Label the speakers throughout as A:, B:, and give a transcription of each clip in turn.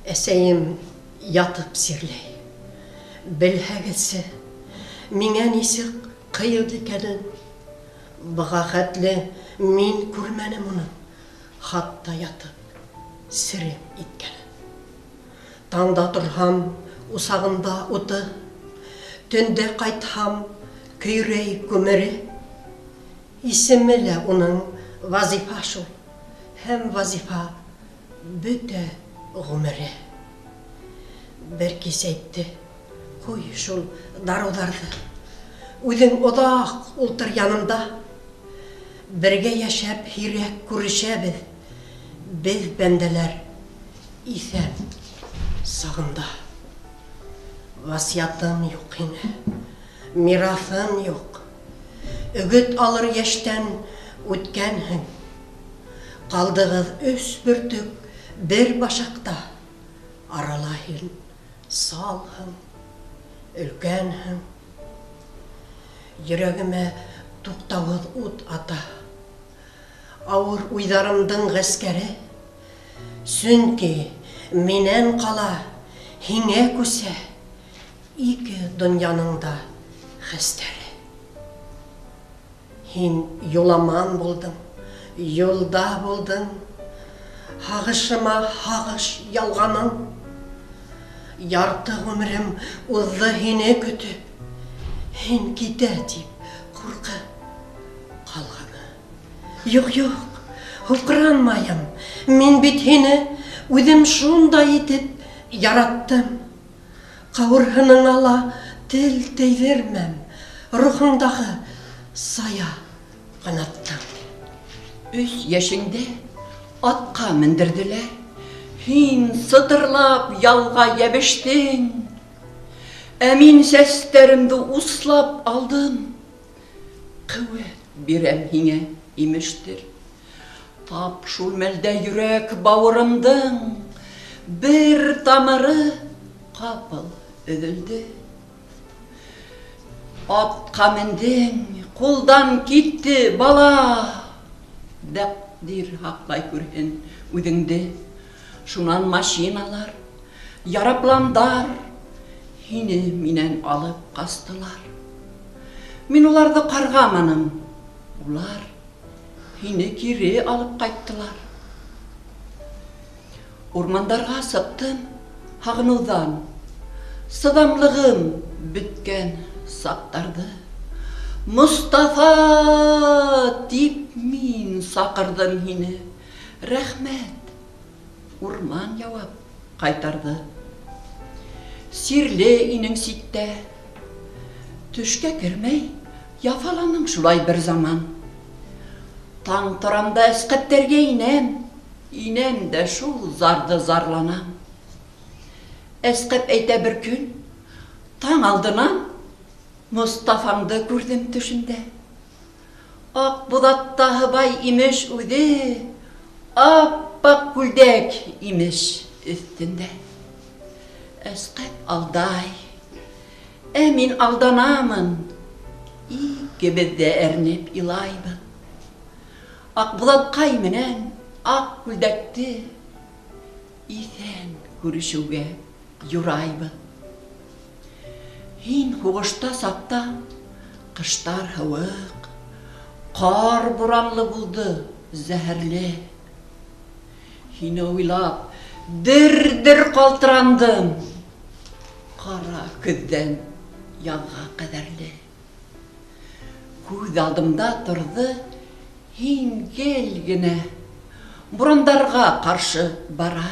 A: Әсәйем ятып сирләй. Белһәгеҙсе, миңә нисек ҡыйыу икәнен. Быға хәтле мин күрмәнем уны, хатта ятып сирем иткәнен. Таңда торһам, усағында уты, төндә ҡайтһам, көйрәй күмере. Исеме лә уның Вазифа шул, һәм Вазифа бөтә ғүмере. Бер кис әйтте, ҡуй шул дарыуҙарҙы, үҙең оҙаҡ ултыр янымда. Бергә йәшәп һирәк күрешәбеҙ, беҙ бәндәләр иҫән сағында. Васиятым юҡ һиңә, мираҫым юҡ. Өгөт алыр йәштән үткәнһең. Ҡалдығыҙ 3 бөртөк бер башаҡта. Арала һин салһың, өлкәнһең. Йөрәгемә туҡтауһыҙ ут ата. Ауыр уйҙарымдың ғәскәре. Сөнки минән ҡала, һиңә күсә 2 донъяның да хәстәре. Һин юламан булдың, юлда булдың, һағышыма һағыш ялғаның. Ярты ғүмерем уҙҙы һине көтөп, һин китә тип ҡурҡып ҡалғаны. Юҡ, һуҡранмайым, мин бит һине үҙем шундай итеп яраттым. Ҡауырһының ала тел тейҙермәм, рухыңдағы сая ҡанаттым.
B: 3 йәшеңдә атҡа мендерҙеләр. Һин сытырлап ялға йәбештең. Ә мин сәстәремде услап алдым. Ҡеүәт бирәм һиңә, имештер. Тап шул мәлдә йөрәк бауырымдың бер тамыры ҡапыл өҙөлдө. Атҡа мендең, ҡулдан китте бала. Тәҡдир һаҡлай күрһен үҙеңде. Шунан машиналар, ярапландар һине минән алып ҡастылар. Мин уларҙы ҡарғаманым. Улар һине кире алып ҡайттылар. Урмандарға сыҡтым һағыныуҙан. Сыҙамлығым бөткән саҡтарҙы. Мостафа тип мин саҡырҙым һине. Рәхмәт, урман яуап ҡайтарҙы. Сирле инең ситтә. Төшкә кермәй, яфаланым шулай бер заман. Таң торамда әсҡәттәргә инәм дә шул зарҙы зарланам. Әсҡәп әйтә бер көн, таң алдынан Мостафаңды күрҙем төшөндә. Аҡ боҙаттаһы бай имеш үҙе, аппаҡ күлдәк имеш өҫтөндә. Әсҡәп алдай, ә мин алданамын. Икебеҙ дә әрнеп илайбыҙ. Аҡ боҙатҡай менән аҡ күлдәкте иҫән күрешеүгә юрайбыҙ. Һин һуғышта саҡта ҡыштар һыуыҡ, ҡар буранлы булды, зәһәрле. Һине уйлап, дер-дер ҡалтырандым. Ҡара көҙҙән яҙға ҡәҙәрле. Күҙ алдымда торҙы һин гел генә, бурандарға ҡаршы бара.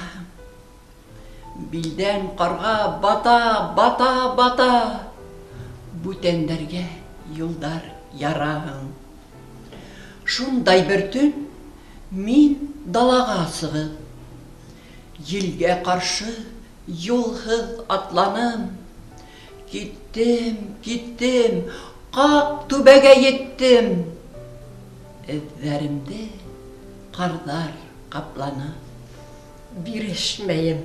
B: Билдән ҡарға бата, бүтәндәргә юлдар яраһың. Шундай бер төн мин далаға сығып, елгә ҡаршы юлһыҙ атланым. Киттем, ҡаҡ түбәгә еттем. Эҙҙәремде ҡарҙар ҡапланы.
A: Бирешмәйем,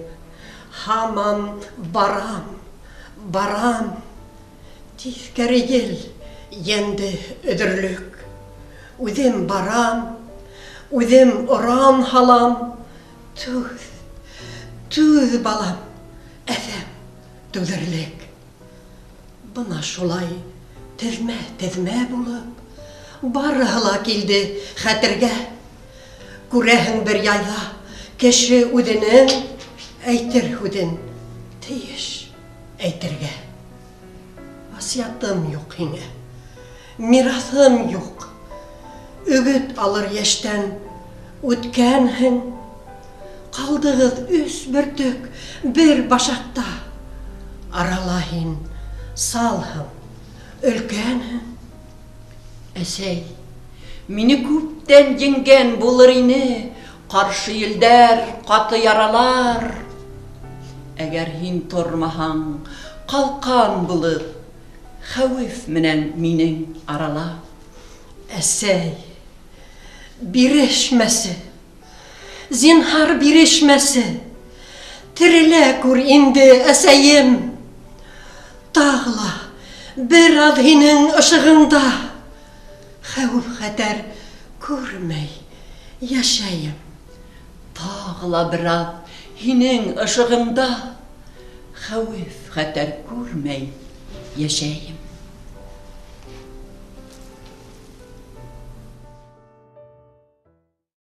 A: һаман барам. Тиҫкәре ел, йәнде өҙөрлөк. Үҙем барам, үҙем оран һалам. түз балам, әфәм, түзірлік. Бұна шулай тезмә болып, барыла келді хәтірге. Күрәһең бір яйла, кеші үдінен, әйтір үдін, тиеш әйтірге. Васиятым юк һиңә, мираҫым юк. Үгіт алыр яштән үткәнһең, ҡалдығыҙ үс бөртөк бер башаҡта. Арала һин салһың, өлкәнһең.
B: Әсәй, мине күптән еңгән булыр ине, ҡаршы елдәр, ҡаты яралар. Әгәр һин тормаһаң, ҡалҡан булыр, хәүеф менән минең арала.
A: Әсәй, бирешмәсе, зинһар бирешмәсе. Терелә күр инде, әсәйем. Тағла бер аҙ һинең ышығыңда. Хәүеф хәтәр күрмәй йәшәйем.
B: Тағла бер аҙ һинең ышығыңда, хәүеф хәтәр күрмәй йәшәйем.